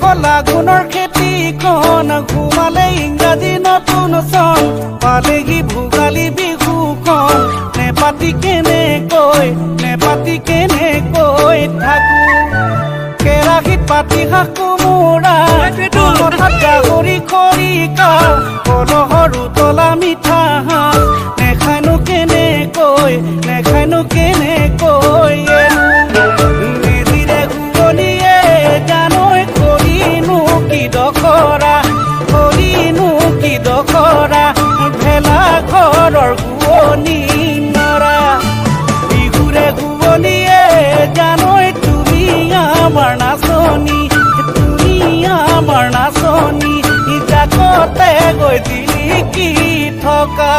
খোলা গুণৰ খেতিখন ঘুমালে ইংৰাজী নতুন চন পালেহি ভোগালী বিহুখন নেপাতি কেনেকৈ থাকো কেৰাহীত পাতি শাক কোমোৰা কথাত গাহৰি খৰিকা কলহৰ উতলা মিঠা নেখায়নো কেনেকৈ মেজিৰে ঘূৰণিয়ে জানৈ কৰিনো কি দখৰা ভেলা ঘৰৰ ঘূৰণি নৰা বিহুৰে ঘূৰণিয়ে জানৈ তুমি আমাৰ নাচনী জাকতে গৈ দিলি কি থকা